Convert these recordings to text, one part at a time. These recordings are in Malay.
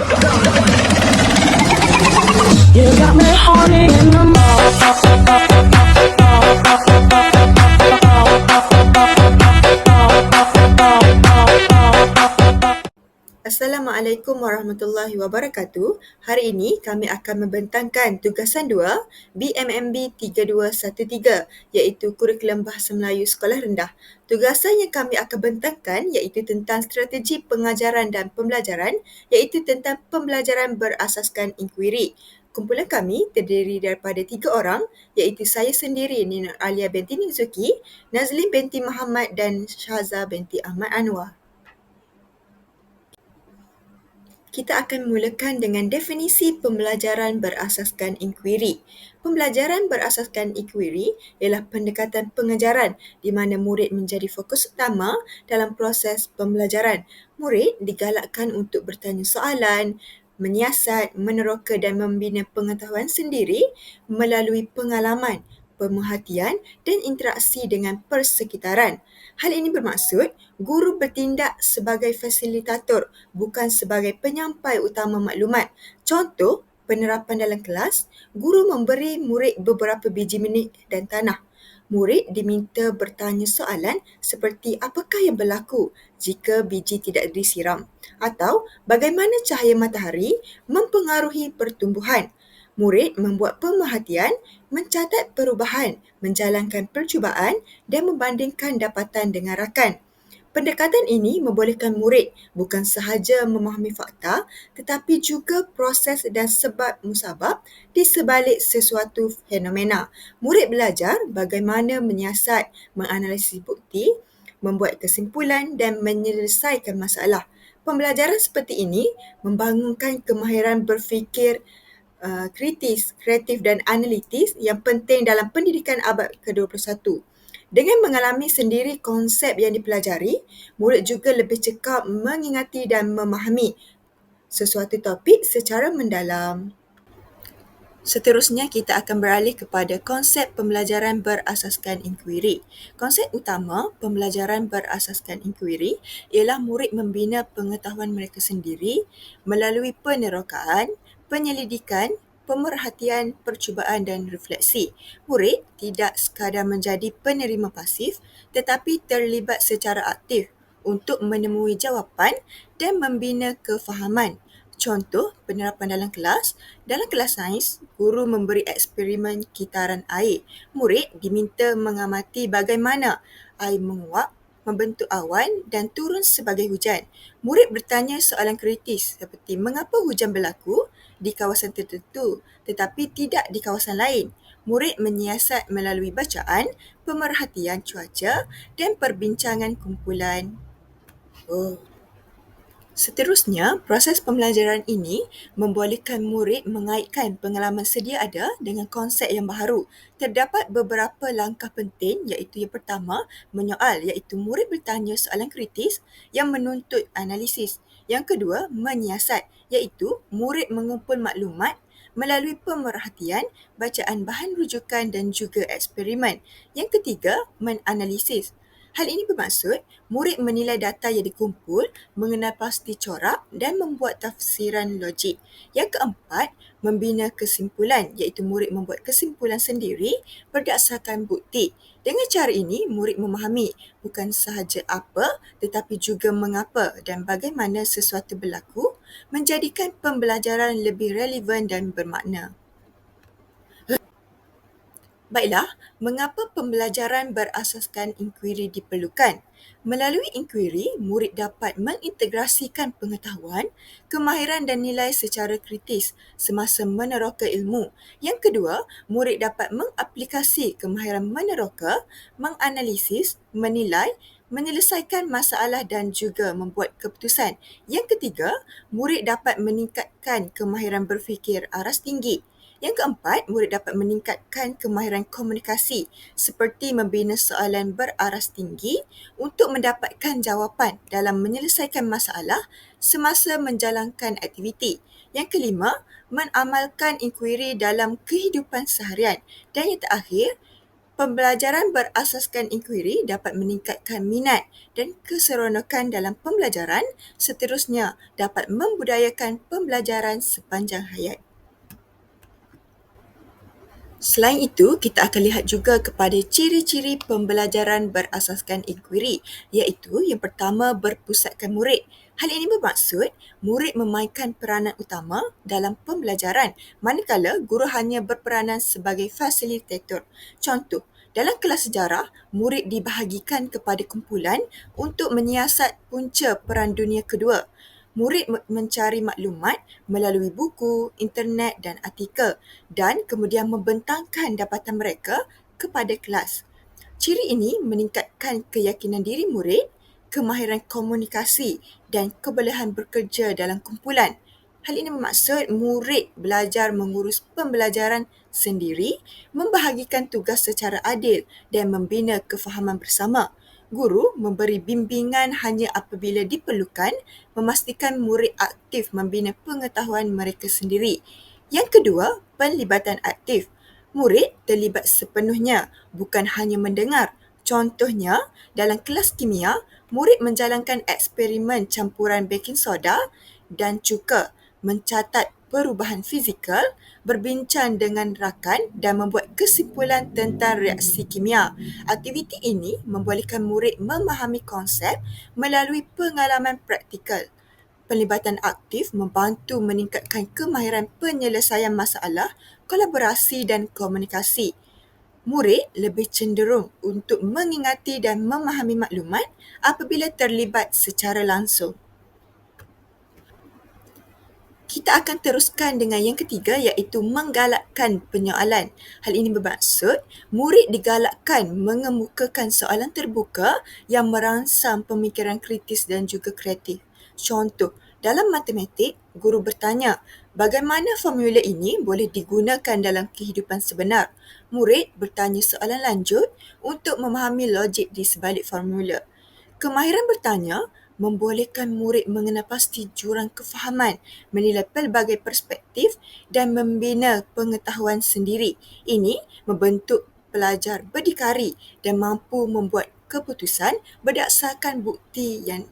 You got me horny in the Assalamualaikum warahmatullahi wabarakatuh. Hari ini kami akan membentangkan tugasan 2 BMMB 3213 iaitu Kurikulum Bahasa Melayu Sekolah Rendah. Tugasan yang kami akan bentangkan iaitu tentang strategi pengajaran dan pembelajaran iaitu tentang pembelajaran berasaskan inkuiri. Kumpulan kami terdiri daripada 3 orang iaitu saya sendiri Nina Alia binti Nizuki, Nazlin binti Muhammad dan Syaza binti Ahmad Anwar. Kita akan memulakan dengan definisi pembelajaran berasaskan inkuiri. Pembelajaran berasaskan inkuiri ialah pendekatan pengajaran di mana murid menjadi fokus utama dalam proses pembelajaran. Murid digalakkan untuk bertanya soalan, menyiasat, meneroka dan membina pengetahuan sendiri melalui pengalaman, pemerhatian dan interaksi dengan persekitaran. Hal ini bermaksud guru bertindak sebagai fasilitator bukan sebagai penyampai utama maklumat. Contoh, penerapan dalam kelas, guru memberi murid beberapa biji benih dan tanah. Murid diminta bertanya soalan seperti apakah yang berlaku jika biji tidak disiram atau bagaimana cahaya matahari mempengaruhi pertumbuhan. Murid membuat pemerhatian, mencatat perubahan, menjalankan percubaan dan membandingkan dapatan dengan rakan. Pendekatan ini membolehkan murid bukan sahaja memahami fakta tetapi juga proses dan sebab musabab di sebalik sesuatu fenomena. Murid belajar bagaimana menyiasat, menganalisis bukti, membuat kesimpulan dan menyelesaikan masalah. Pembelajaran seperti ini membangunkan kemahiran berfikir kritis, kreatif dan analitis yang penting dalam pendidikan abad ke-21. Dengan mengalami sendiri konsep yang dipelajari, murid juga lebih cekap mengingati dan memahami sesuatu topik secara mendalam. Seterusnya, kita akan beralih kepada konsep pembelajaran berasaskan inkuiri. Konsep utama pembelajaran berasaskan inkuiri ialah murid membina pengetahuan mereka sendiri melalui penerokaan, penyelidikan, pemerhatian, percubaan dan refleksi. Murid tidak sekadar menjadi penerima pasif tetapi terlibat secara aktif untuk menemui jawapan dan membina kefahaman. Contoh penerapan dalam kelas. Dalam kelas sains, guru memberi eksperimen kitaran air. Murid diminta mengamati bagaimana air menguap, membentuk awan dan turun sebagai hujan. Murid bertanya soalan kritis seperti mengapa hujan berlaku di kawasan tertentu tetapi tidak di kawasan lain. Murid menyiasat melalui bacaan, pemerhatian cuaca dan perbincangan kumpulan. Seterusnya, proses pembelajaran ini membolehkan murid mengaitkan pengalaman sedia ada dengan konsep yang baharu. Terdapat beberapa langkah penting iaitu yang pertama, menyoal iaitu murid bertanya soalan kritis yang menuntut analisis. Yang kedua, menyiasat iaitu murid mengumpul maklumat melalui pemerhatian, bacaan bahan rujukan dan juga eksperimen. Yang ketiga, menganalisis. Hal ini bermaksud murid menilai data yang dikumpul, mengenal pasti corak dan membuat tafsiran logik. Yang keempat, membina kesimpulan iaitu murid membuat kesimpulan sendiri berdasarkan bukti. Dengan cara ini, murid memahami bukan sahaja apa tetapi juga mengapa dan bagaimana sesuatu berlaku, menjadikan pembelajaran lebih relevan dan bermakna. Baiklah, mengapa pembelajaran berasaskan inkuiri diperlukan? Melalui inkuiri, murid dapat mengintegrasikan pengetahuan, kemahiran dan nilai secara kritis semasa meneroka ilmu. Yang kedua, murid dapat mengaplikasi kemahiran meneroka, menganalisis, menilai, menyelesaikan masalah dan juga membuat keputusan. Yang ketiga, murid dapat meningkatkan kemahiran berfikir aras tinggi. Yang keempat, murid dapat meningkatkan kemahiran komunikasi seperti membina soalan beraras tinggi untuk mendapatkan jawapan dalam menyelesaikan masalah semasa menjalankan aktiviti. Yang kelima, mengamalkan inkuiri dalam kehidupan seharian. Dan yang terakhir, Pembelajaran berasaskan inkuiri dapat meningkatkan minat dan keseronokan dalam pembelajaran, seterusnya dapat membudayakan pembelajaran sepanjang hayat. Selain itu, kita akan lihat juga kepada ciri-ciri pembelajaran berasaskan inkuiri, iaitu yang pertama, berpusatkan murid. Hal ini bermaksud murid memainkan peranan utama dalam pembelajaran, manakala guru hanya berperanan sebagai fasilitator. Contoh, dalam kelas sejarah, murid dibahagikan kepada kumpulan untuk menyiasat punca Perang Dunia Kedua. Murid mencari maklumat melalui buku, internet dan artikel dan kemudian membentangkan dapatan mereka kepada kelas. Ciri ini meningkatkan keyakinan diri murid, kemahiran komunikasi dan kebolehan bekerja dalam kumpulan. Hal ini bermaksud murid belajar mengurus pembelajaran sendiri, membahagikan tugas secara adil dan membina kefahaman bersama. Guru memberi bimbingan hanya apabila diperlukan, memastikan murid aktif membina pengetahuan mereka sendiri. Yang kedua, penlibatan aktif. Murid terlibat sepenuhnya, bukan hanya mendengar. Contohnya, dalam kelas kimia, murid menjalankan eksperimen campuran baking soda dan cuka, mencatat perubahan fizikal, berbincang dengan rakan dan membuat kesimpulan tentang reaksi kimia. Aktiviti ini membolehkan murid memahami konsep melalui pengalaman praktikal. Penlibatan aktif membantu meningkatkan kemahiran penyelesaian masalah, kolaborasi dan komunikasi. Murid lebih cenderung untuk mengingati dan memahami maklumat apabila terlibat secara langsung. Kita akan teruskan dengan yang ketiga, iaitu menggalakkan penyoalan. Hal ini bermaksud murid digalakkan mengemukakan soalan terbuka yang merangsang pemikiran kritis dan juga kreatif. Contoh, dalam matematik, guru bertanya, bagaimana formula ini boleh digunakan dalam kehidupan sebenar? Murid bertanya soalan lanjut untuk memahami logik di sebalik formula. Kemahiran bertanya membolehkan murid mengenal pasti jurang kefahaman, menilai pelbagai perspektif dan membina pengetahuan sendiri. Ini membentuk pelajar berdikari dan mampu membuat keputusan berdasarkan bukti yang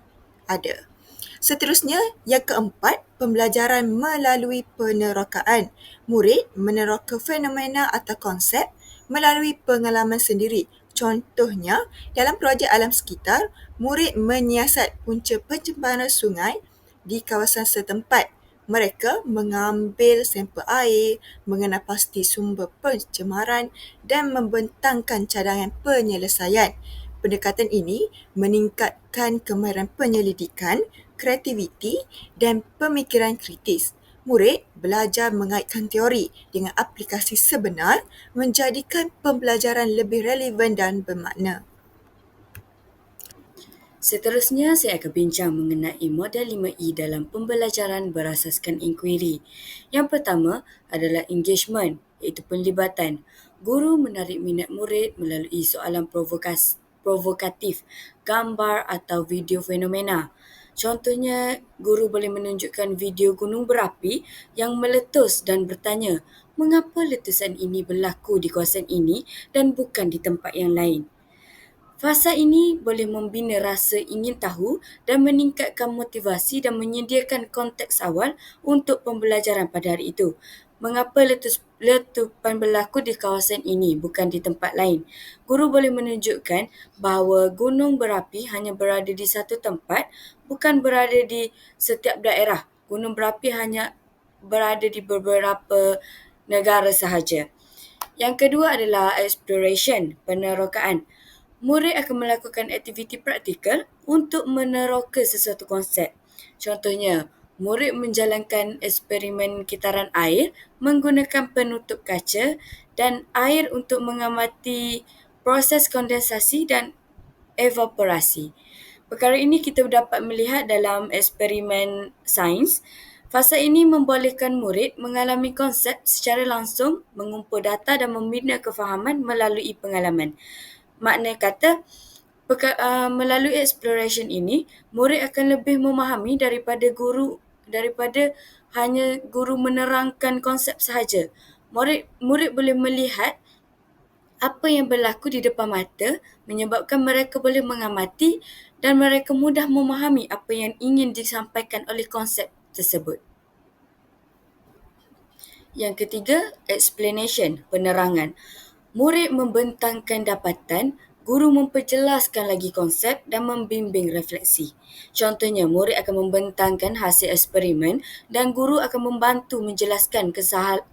ada. Seterusnya, yang keempat, pembelajaran melalui penerokaan. Murid meneroka fenomena atau konsep melalui pengalaman sendiri. Contohnya, dalam projek alam sekitar, murid menyiasat punca pencemaran sungai di kawasan setempat. Mereka mengambil sampel air, mengenal pasti sumber pencemaran dan membentangkan cadangan penyelesaian. Pendekatan ini meningkatkan kemahiran penyelidikan, kreativiti dan pemikiran kritis. Murid belajar mengaitkan teori dengan aplikasi sebenar, menjadikan pembelajaran lebih relevan dan bermakna. Seterusnya, saya akan bincang mengenai model 5E dalam pembelajaran berasaskan inkuiri. Yang pertama adalah engagement, iaitu penlibatan. Guru menarik minat murid melalui soalan provokatif, gambar atau video fenomena. Contohnya, guru boleh menunjukkan video gunung berapi yang meletus dan bertanya, mengapa letusan ini berlaku di kawasan ini dan bukan di tempat yang lain? Fasa ini boleh membina rasa ingin tahu dan meningkatkan motivasi dan menyediakan konteks awal untuk pembelajaran pada hari itu. Mengapa letupan berlaku di kawasan ini bukan di tempat lain? Guru boleh menunjukkan bahawa gunung berapi hanya berada di satu tempat, bukan berada di setiap daerah. Gunung berapi hanya berada di beberapa negara sahaja. Yang kedua adalah exploration, penerokaan. Murid akan melakukan aktiviti praktikal untuk meneroka sesuatu konsep. Contohnya, murid menjalankan eksperimen kitaran air menggunakan penutup kaca dan air untuk mengamati proses kondensasi dan evaporasi. Perkara ini kita dapat melihat dalam eksperimen sains. Fasa ini membolehkan murid mengalami konsep secara langsung, mengumpul data dan membina kefahaman melalui pengalaman. Makna kata, melalui exploration ini, murid akan lebih memahami daripada hanya guru menerangkan konsep sahaja. Murid boleh melihat Apa yang berlaku di depan mata menyebabkan mereka boleh mengamati dan mereka mudah memahami apa yang ingin disampaikan oleh konsep tersebut. Yang ketiga, explanation, penerangan. Murid membentangkan dapatan, guru memperjelaskan lagi konsep dan membimbing refleksi. Contohnya, murid akan membentangkan hasil eksperimen dan guru akan membantu menjelaskan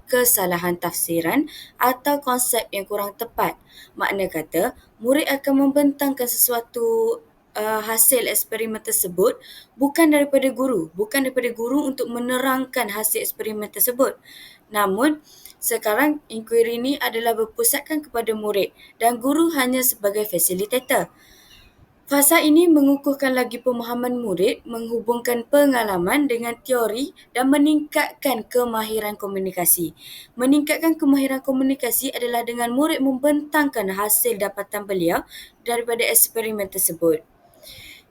kesalahan tafsiran atau konsep yang kurang tepat. Makna kata, murid akan membentangkan sesuatu hasil eksperimen tersebut bukan daripada guru untuk menerangkan hasil eksperimen tersebut. Namun, sekarang inquiry ini adalah berpusatkan kepada murid dan guru hanya sebagai fasilitator. Fasa ini mengukuhkan lagi pemahaman murid, menghubungkan pengalaman dengan teori dan meningkatkan kemahiran komunikasi. Meningkatkan kemahiran komunikasi adalah dengan murid membentangkan hasil dapatan beliau daripada eksperimen tersebut.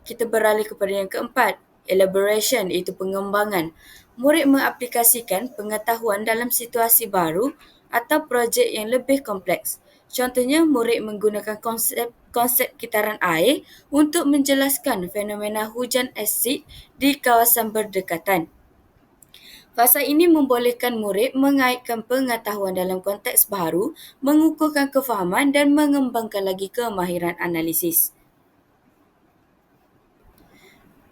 Kita beralih kepada yang keempat, elaboration, iaitu pengembangan. Murid mengaplikasikan pengetahuan dalam situasi baru atau projek yang lebih kompleks. Contohnya, murid menggunakan konsep kitaran air untuk menjelaskan fenomena hujan asid di kawasan berdekatan. Fasa ini membolehkan murid mengaitkan pengetahuan dalam konteks baru, mengukuhkan kefahaman dan mengembangkan lagi kemahiran analisis.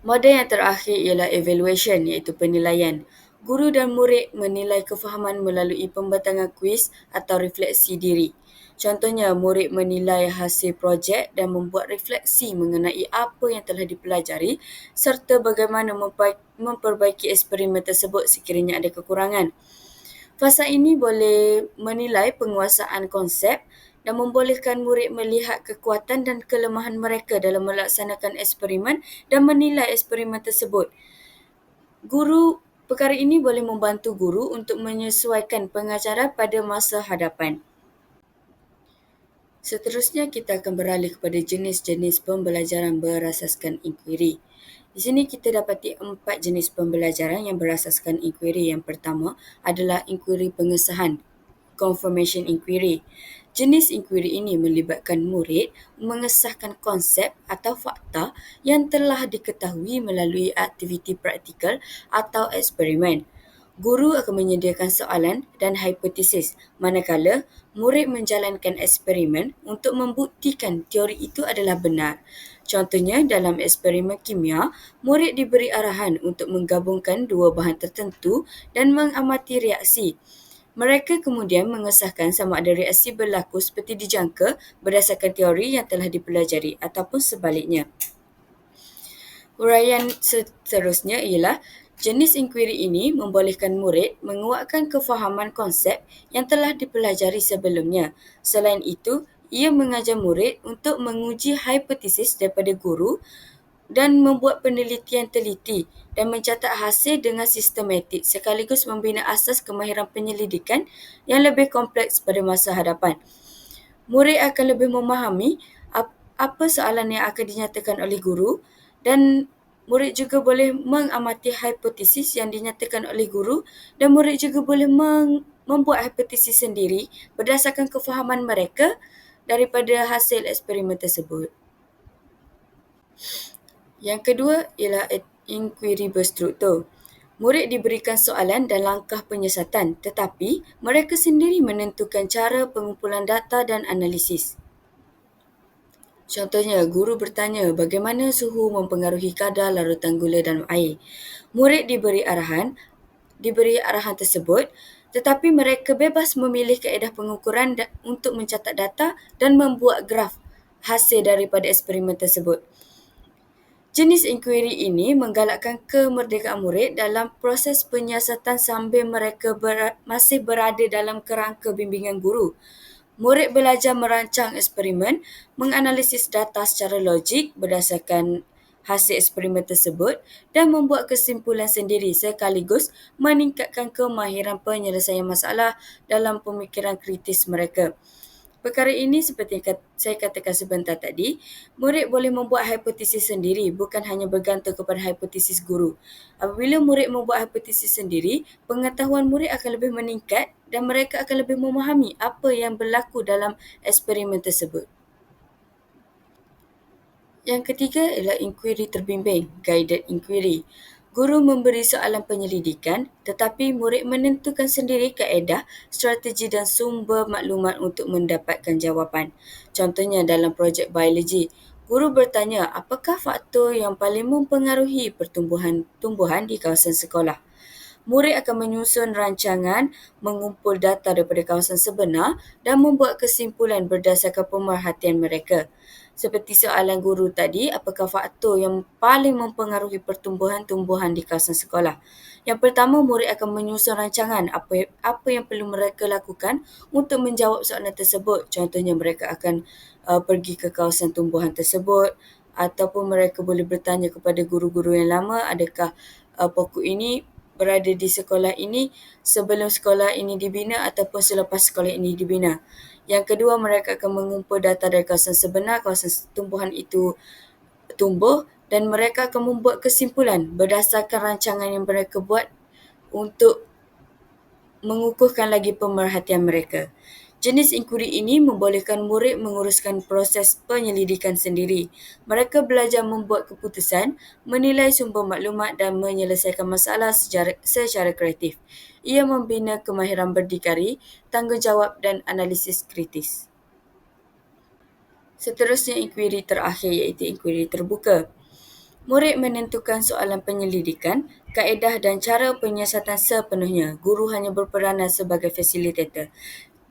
Model yang terakhir ialah evaluation, iaitu penilaian. Guru dan murid menilai kefahaman melalui pembentangan kuis atau refleksi diri. Contohnya, murid menilai hasil projek dan membuat refleksi mengenai apa yang telah dipelajari serta bagaimana memperbaiki eksperimen tersebut sekiranya ada kekurangan. Fasa ini boleh menilai penguasaan konsep dan membolehkan murid melihat kekuatan dan kelemahan mereka dalam melaksanakan eksperimen dan menilai eksperimen tersebut. Perkara ini boleh membantu guru untuk menyesuaikan pengajaran pada masa hadapan. Seterusnya, kita akan beralih kepada jenis-jenis pembelajaran berasaskan inquiry. Di sini kita dapati 4 jenis pembelajaran yang berasaskan inquiry. Yang pertama adalah inquiry pengesahan, confirmation inquiry. Jenis inquiry ini melibatkan murid mengesahkan konsep atau fakta yang telah diketahui melalui aktiviti praktikal atau eksperimen. Guru akan menyediakan soalan dan hipotesis, manakala murid menjalankan eksperimen untuk membuktikan teori itu adalah benar. Contohnya, dalam eksperimen kimia, murid diberi arahan untuk menggabungkan dua bahan tertentu dan mengamati reaksi. Mereka kemudian mengesahkan sama ada reaksi berlaku seperti dijangka berdasarkan teori yang telah dipelajari ataupun sebaliknya. Huraian seterusnya ialah jenis inquiry ini membolehkan murid menguatkan kefahaman konsep yang telah dipelajari sebelumnya. Selain itu, ia mengajar murid untuk menguji hipotesis daripada guru dan membuat penelitian teliti dan mencatat hasil dengan sistematik sekaligus membina asas kemahiran penyelidikan yang lebih kompleks pada masa hadapan. Murid akan lebih memahami apa soalan yang akan dinyatakan oleh guru dan murid juga boleh mengamati hipotesis yang dinyatakan oleh guru dan murid juga boleh membuat hipotesis sendiri berdasarkan kefahaman mereka daripada hasil eksperimen tersebut. Yang kedua ialah inquiry berstruktur. Murid diberikan soalan dan langkah penyiasatan, tetapi mereka sendiri menentukan cara pengumpulan data dan analisis. Contohnya, guru bertanya bagaimana suhu mempengaruhi kadar larutan gula dalam air. Murid diberi arahan tersebut, tetapi mereka bebas memilih kaedah pengukuran untuk mencatat data dan membuat graf hasil daripada eksperimen tersebut. Jenis inquiry ini menggalakkan kemerdekaan murid dalam proses penyiasatan sambil mereka masih berada dalam kerangka bimbingan guru. Murid belajar merancang eksperimen, menganalisis data secara logik berdasarkan hasil eksperimen tersebut dan membuat kesimpulan sendiri sekaligus meningkatkan kemahiran penyelesaian masalah dalam pemikiran kritis mereka. Perkara ini seperti yang saya katakan sebentar tadi, murid boleh membuat hipotesis sendiri bukan hanya bergantung kepada hipotesis guru. Apabila murid membuat hipotesis sendiri, pengetahuan murid akan lebih meningkat dan mereka akan lebih memahami apa yang berlaku dalam eksperimen tersebut. Yang ketiga ialah inquiry terbimbing, guided inquiry. Guru memberi soalan penyelidikan tetapi murid menentukan sendiri kaedah, strategi dan sumber maklumat untuk mendapatkan jawapan. Contohnya dalam projek biologi, guru bertanya apakah faktor yang paling mempengaruhi pertumbuhan tumbuhan di kawasan sekolah. Murid akan menyusun rancangan, mengumpul data daripada kawasan sebenar dan membuat kesimpulan berdasarkan pemerhatian mereka. Seperti soalan guru tadi, apakah faktor yang paling mempengaruhi pertumbuhan tumbuhan di kawasan sekolah? Yang pertama, murid akan menyusun rancangan apa yang perlu mereka lakukan untuk menjawab soalan tersebut. Contohnya mereka akan pergi ke kawasan tumbuhan tersebut ataupun mereka boleh bertanya kepada guru-guru yang lama, adakah pokok ini berada di sekolah ini sebelum sekolah ini dibina ataupun selepas sekolah ini dibina. Yang kedua, mereka akan mengumpul data dari kawasan sebenar, kawasan tumbuhan itu tumbuh dan mereka akan membuat kesimpulan berdasarkan rancangan yang mereka buat untuk mengukuhkan lagi pemerhatian mereka. Jenis inquiry ini membolehkan murid menguruskan proses penyelidikan sendiri. Mereka belajar membuat keputusan, menilai sumber maklumat dan menyelesaikan masalah secara kreatif. Ia membina kemahiran berdikari, tanggungjawab dan analisis kritis. Seterusnya inquiry terakhir iaitu inquiry terbuka. Murid menentukan soalan penyelidikan, kaedah dan cara penyiasatan sepenuhnya. Guru hanya berperanan sebagai fasilitator.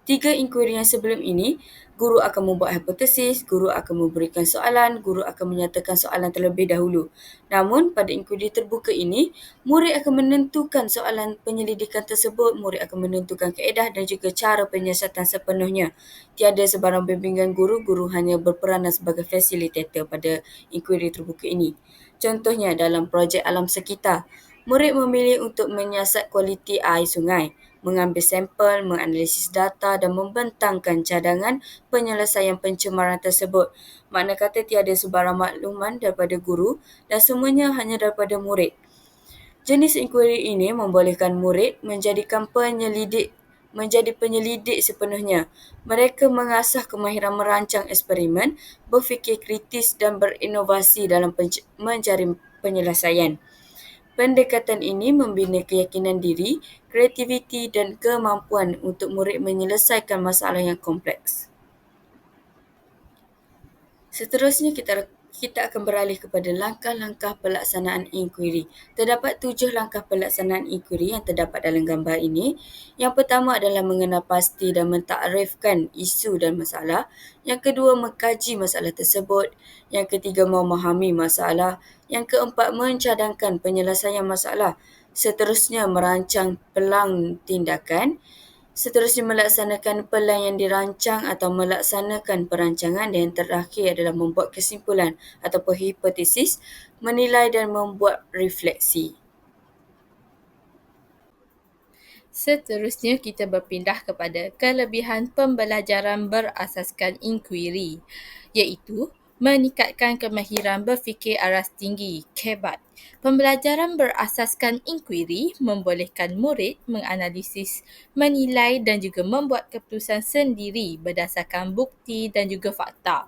3 inquiry yang sebelum ini, guru akan membuat hipotesis, guru akan memberikan soalan, guru akan menyatakan soalan terlebih dahulu. Namun, pada inquiry terbuka ini, murid akan menentukan soalan penyelidikan tersebut, murid akan menentukan kaedah dan juga cara penyiasatan sepenuhnya. Tiada sebarang bimbingan guru, guru hanya berperanan sebagai fasilitator pada inquiry terbuka ini. Contohnya dalam projek alam sekitar, murid memilih untuk menyiasat kualiti air sungai, mengambil sampel, menganalisis data dan membentangkan cadangan penyelesaian pencemaran tersebut. Makna kata tiada sebarang makluman daripada guru dan semuanya hanya daripada murid. Jenis inquiry ini membolehkan murid menjadi penyelidik sepenuhnya. Mereka mengasah kemahiran merancang eksperimen, berfikir kritis dan berinovasi dalam mencari penyelesaian. Pendekatan ini membina keyakinan diri, kreativiti dan kemampuan untuk murid menyelesaikan masalah yang kompleks. Seterusnya kita akan beralih kepada langkah-langkah pelaksanaan inquiry. Terdapat 7 langkah pelaksanaan inquiry yang terdapat dalam gambar ini. Yang pertama adalah mengenal pasti dan mentakrifkan isu dan masalah. Yang kedua, mengkaji masalah tersebut. Yang ketiga, memahami masalah. Yang keempat, mencadangkan penyelesaian masalah. Seterusnya, merancang pelang tindakan. Seterusnya, melaksanakan pelan yang dirancang atau melaksanakan perancangan dan yang terakhir adalah membuat kesimpulan ataupun hipotesis, menilai dan membuat refleksi. Seterusnya kita berpindah kepada kelebihan pembelajaran berasaskan inquiry, iaitu meningkatkan kemahiran berfikir aras tinggi, KEBAT. Pembelajaran berasaskan inquiry membolehkan murid menganalisis, menilai dan juga membuat keputusan sendiri berdasarkan bukti dan juga fakta.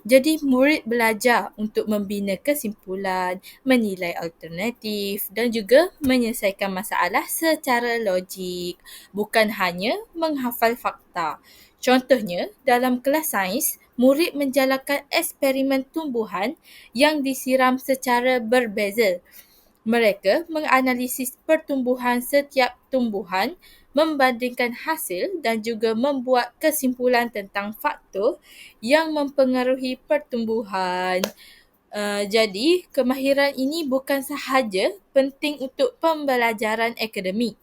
Jadi murid belajar untuk membina kesimpulan, menilai alternatif dan juga menyelesaikan masalah secara logik, bukan hanya menghafal fakta. Contohnya, dalam kelas sains, murid menjalankan eksperimen tumbuhan yang disiram secara berbeza. Mereka menganalisis pertumbuhan setiap tumbuhan, membandingkan hasil dan juga membuat kesimpulan tentang faktor yang mempengaruhi pertumbuhan. Jadi, kemahiran ini bukan sahaja penting untuk pembelajaran akademik,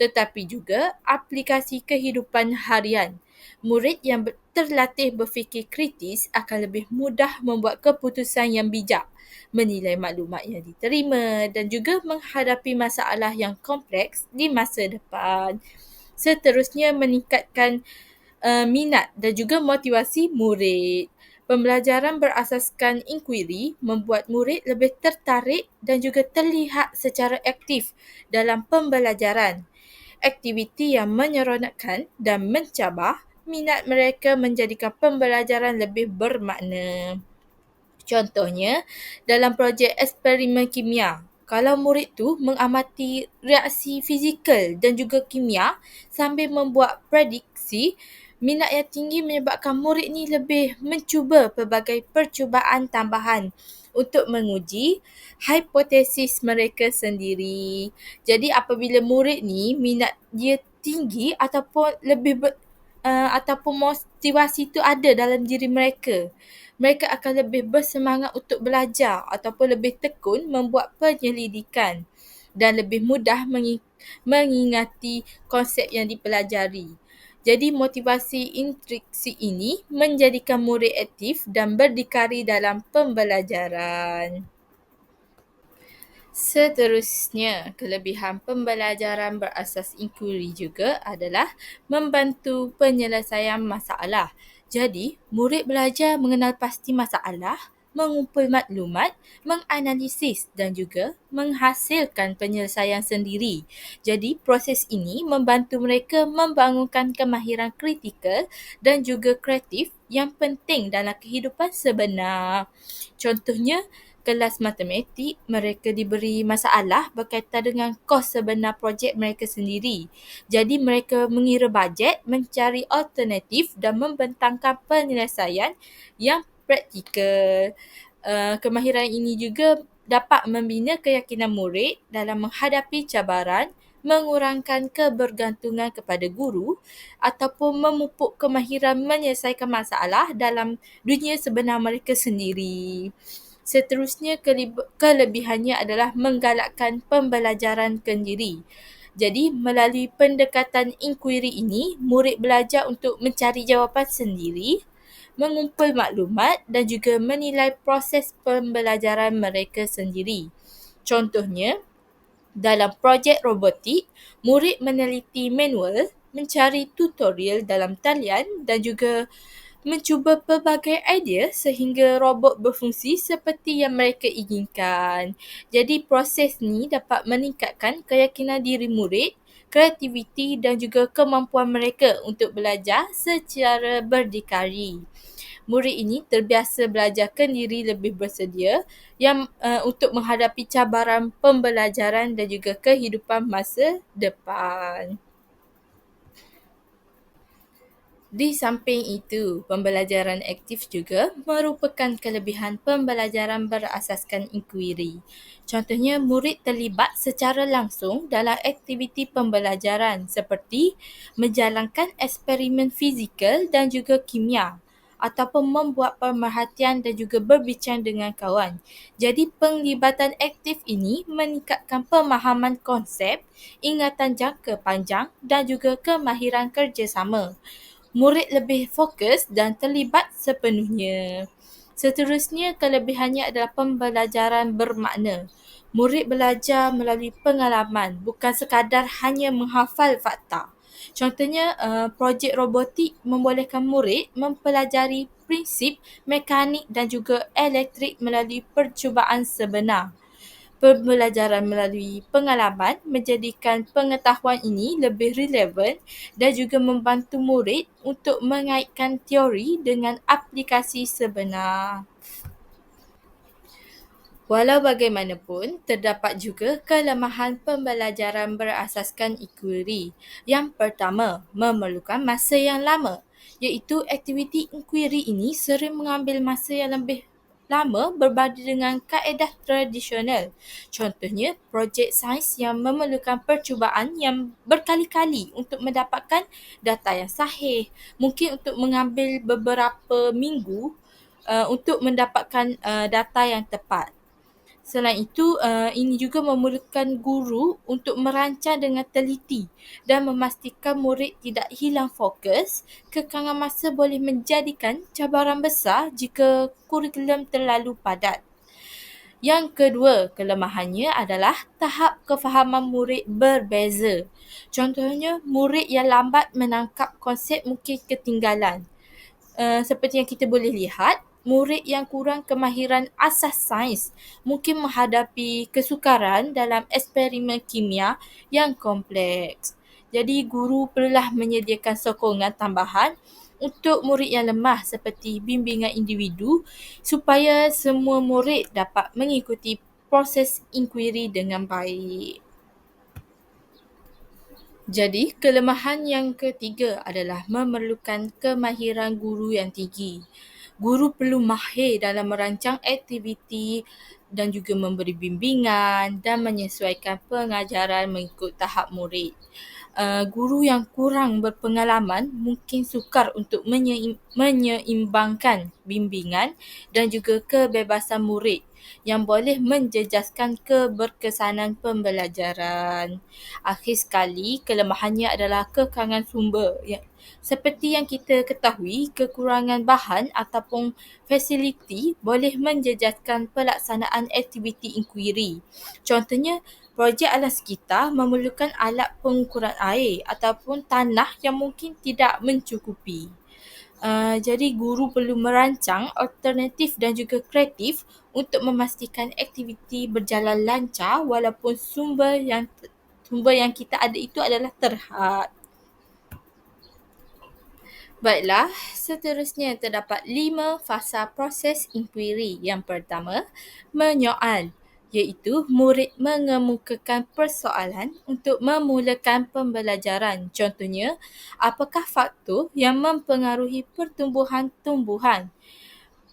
tetapi juga aplikasi kehidupan harian. Murid yang terlatih berfikir kritis akan lebih mudah membuat keputusan yang bijak, menilai maklumat yang diterima dan juga menghadapi masalah yang kompleks di masa depan. Seterusnya, meningkatkan minat dan juga motivasi murid. Pembelajaran berasaskan inkuiri membuat murid lebih tertarik dan juga terlihat secara aktif dalam pembelajaran. Aktiviti yang menyeronokkan dan mencabar minat mereka menjadikan pembelajaran lebih bermakna. Contohnya, dalam projek eksperimen kimia, kalau murid tu mengamati reaksi fizikal dan juga kimia sambil membuat prediksi, minat yang tinggi menyebabkan murid ni lebih mencuba pelbagai percubaan tambahan untuk menguji hipotesis mereka sendiri. Jadi apabila murid ni minat dia tinggi ataupun ataupun motivasi tu ada dalam diri mereka, mereka akan lebih bersemangat untuk belajar ataupun lebih tekun membuat penyelidikan dan lebih mudah mengingati konsep yang dipelajari. Jadi motivasi intrinsik ini menjadikan murid aktif dan berdikari dalam pembelajaran. Seterusnya, kelebihan pembelajaran berasas inkuiri juga adalah membantu penyelesaian masalah. Jadi, murid belajar mengenal pasti masalah, mengumpul maklumat, menganalisis dan juga menghasilkan penyelesaian sendiri. Jadi, proses ini membantu mereka membangunkan kemahiran kritikal dan juga kreatif yang penting dalam kehidupan sebenar. Contohnya, kelas matematik, mereka diberi masalah berkaitan dengan kos sebenar projek mereka sendiri. Jadi mereka mengira bajet, mencari alternatif dan membentangkan penyelesaian yang praktikal. Kemahiran ini juga dapat membina keyakinan murid dalam menghadapi cabaran, mengurangkan kebergantungan kepada guru ataupun memupuk kemahiran menyelesaikan masalah dalam dunia sebenar mereka sendiri. Seterusnya, kelebihannya adalah menggalakkan pembelajaran kendiri. Jadi, melalui pendekatan inkuiri ini, murid belajar untuk mencari jawapan sendiri, mengumpul maklumat dan juga menilai proses pembelajaran mereka sendiri. Contohnya, dalam projek robotik, murid meneliti manual, mencari tutorial dalam talian dan juga mencuba pelbagai idea sehingga robot berfungsi seperti yang mereka inginkan. Jadi proses ni dapat meningkatkan keyakinan diri murid, kreativiti dan juga kemampuan mereka untuk belajar secara berdikari. Murid ini terbiasa belajar kendiri lebih bersedia untuk menghadapi cabaran pembelajaran dan juga kehidupan masa depan. Di samping itu, pembelajaran aktif juga merupakan kelebihan pembelajaran berasaskan inkuiri. Contohnya, murid terlibat secara langsung dalam aktiviti pembelajaran seperti menjalankan eksperimen fizikal dan juga kimia ataupun membuat pemerhatian dan juga berbincang dengan kawan. Jadi, penglibatan aktif ini meningkatkan pemahaman konsep, ingatan jangka panjang dan juga kemahiran kerjasama. Murid lebih fokus dan terlibat sepenuhnya. Seterusnya, kelebihannya adalah pembelajaran bermakna. Murid belajar melalui pengalaman, bukan sekadar hanya menghafal fakta. Contohnya, projek robotik membolehkan murid mempelajari prinsip mekanik dan juga elektrik melalui percubaan sebenar. Pembelajaran melalui pengalaman menjadikan pengetahuan ini lebih relevan dan juga membantu murid untuk mengaitkan teori dengan aplikasi sebenar. Walau bagaimanapun, terdapat juga kelemahan pembelajaran berasaskan inkuiri. Yang pertama, memerlukan masa yang lama, iaitu aktiviti inkuiri ini sering mengambil masa yang lebih lama berbanding dengan kaedah tradisional. Contohnya, projek sains yang memerlukan percubaan yang berkali-kali untuk mendapatkan data yang sahih. Mungkin untuk mengambil beberapa minggu untuk mendapatkan data yang tepat. Selain itu, ini juga memerlukan guru untuk merancang dengan teliti dan memastikan murid tidak hilang fokus. Kekangan masa boleh menjadikan cabaran besar jika kurikulum terlalu padat. Yang kedua, kelemahannya adalah tahap kefahaman murid berbeza. Contohnya, murid yang lambat menangkap konsep mungkin ketinggalan. Seperti yang kita boleh lihat, murid yang kurang kemahiran asas sains mungkin menghadapi kesukaran dalam eksperimen kimia yang kompleks. Jadi guru perlulah menyediakan sokongan tambahan untuk murid yang lemah seperti bimbingan individu supaya semua murid dapat mengikuti proses inquiry dengan baik. Jadi, kelemahan yang ketiga adalah memerlukan kemahiran guru yang tinggi. Guru perlu mahir dalam merancang aktiviti dan juga memberi bimbingan dan menyesuaikan pengajaran mengikut tahap murid. Guru yang kurang berpengalaman mungkin sukar untuk menyeimbangkan bimbingan dan juga kebebasan murid yang boleh menjejaskan keberkesanan pembelajaran. Akhir sekali, kelemahannya adalah kekurangan sumber. Seperti yang kita ketahui, kekurangan bahan ataupun fasiliti boleh menjejaskan pelaksanaan aktiviti inquiry. Contohnya, projek alam sekitar memerlukan alat pengukuran air ataupun tanah yang mungkin tidak mencukupi. Jadi guru perlu merancang alternatif dan juga kreatif untuk memastikan aktiviti berjalan lancar walaupun sumber yang kita ada itu adalah terhad. Baiklah, seterusnya terdapat 5 fasa proses inquiry. Yang pertama, menyoal, iaitu murid mengemukakan persoalan untuk memulakan pembelajaran. Contohnya, apakah faktor yang mempengaruhi pertumbuhan tumbuhan?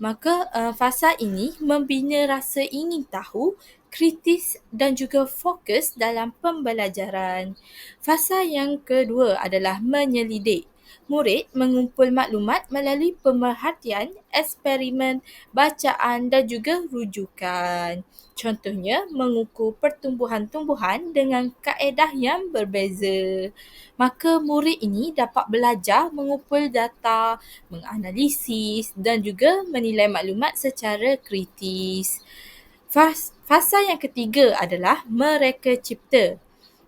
Maka fasa ini membina rasa ingin tahu, kritis dan juga fokus dalam pembelajaran. Fasa yang kedua adalah menyelidik. Murid mengumpul maklumat melalui pemerhatian, eksperimen, bacaan dan juga rujukan. Contohnya, mengukur pertumbuhan tumbuhan dengan kaedah yang berbeza. Maka murid ini dapat belajar mengumpul data, menganalisis dan juga menilai maklumat secara kritis. Fasa yang ketiga adalah mereka cipta.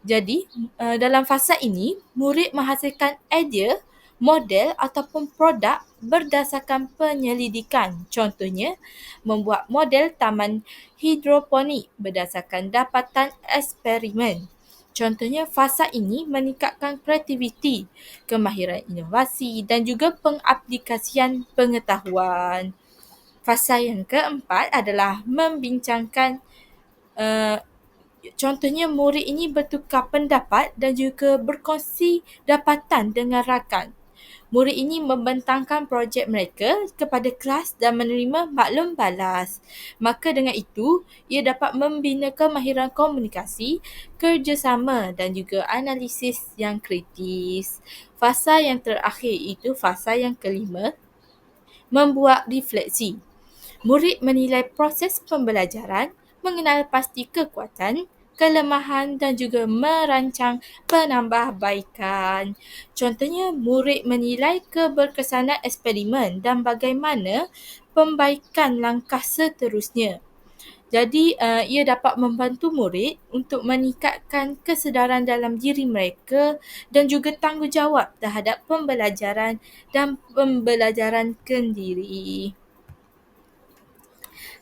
Jadi, dalam fasa ini, murid menghasilkan idea, model ataupun produk berdasarkan penyelidikan. Contohnya, membuat model taman hidroponik berdasarkan dapatan eksperimen. Contohnya, fasa ini meningkatkan kreativiti, kemahiran inovasi dan juga pengaplikasian pengetahuan. Fasa yang keempat adalah membincangkan. Contohnya, murid ini bertukar pendapat dan juga berkongsi dapatan dengan rakan. Murid ini membentangkan projek mereka kepada kelas dan menerima maklum balas. Maka dengan itu, ia dapat membina kemahiran komunikasi, kerjasama dan juga analisis yang kritis. Fasa yang terakhir itu fasa yang kelima, membuat refleksi. Murid menilai proses pembelajaran, mengenal pasti kekuatan, kelemahan dan juga merancang penambahbaikan. Contohnya, murid menilai keberkesanan eksperimen dan bagaimana pembaikan langkah seterusnya. Jadi, ia dapat membantu murid untuk meningkatkan kesedaran dalam diri mereka dan juga tanggungjawab terhadap pembelajaran dan pembelajaran kendiri.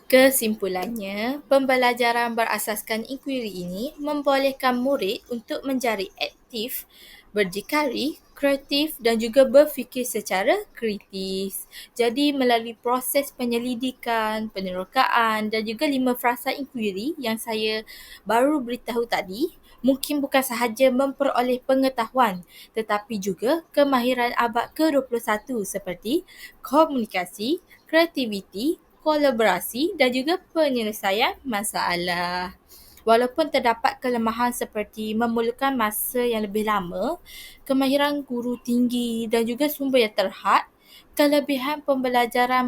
Kesimpulannya, pembelajaran berasaskan inquiry ini membolehkan murid untuk menjadi aktif, berdikari, kreatif dan juga berfikir secara kritis. Jadi melalui proses penyelidikan, penerokaan dan juga 5 frasa inquiry yang saya baru beritahu tadi, mungkin bukan sahaja memperoleh pengetahuan tetapi juga kemahiran abad ke-21 seperti komunikasi, kreativiti, kolaborasi dan juga penyelesaian masalah. Walaupun terdapat kelemahan seperti memerlukan masa yang lebih lama, kemahiran guru tinggi dan juga sumber yang terhad, kelebihan pembelajaran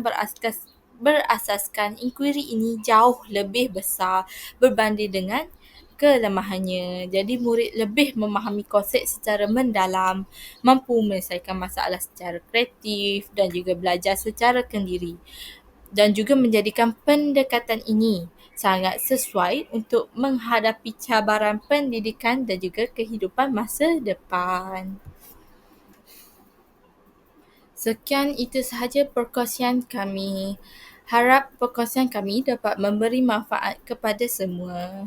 berasaskan inquiry ini jauh lebih besar berbanding dengan kelemahannya. Jadi murid lebih memahami konsep secara mendalam, mampu menyelesaikan masalah secara kreatif dan juga belajar secara kendiri. dan juga menjadikan pendekatan ini sangat sesuai untuk menghadapi cabaran pendidikan dan juga kehidupan masa depan. Sekian itu sahaja perkongsian kami. Harap perkongsian kami dapat memberi manfaat kepada semua.